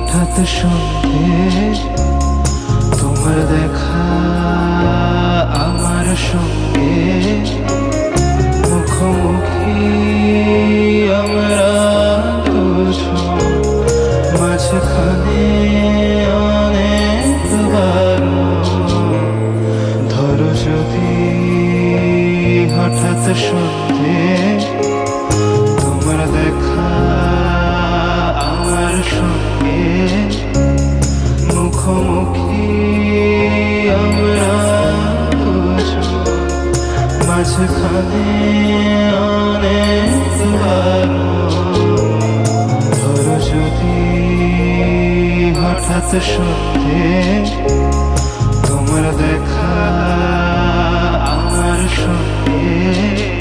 হঠাৎ সন্ধে তোমার দেখা আমার সঙ্গে মুখোমুখি আমরা দুজন মাঝখানে অনেকবার ধরো যদি হঠাৎ সন্ধে তোমার দেখা আমার সঙ্গে মুখোমুখি আমরা দুজন মাঝখানে অনেকবার ধরো যদি হঠাৎ সন্ধে তোমার দেখা আমার সঙ্গে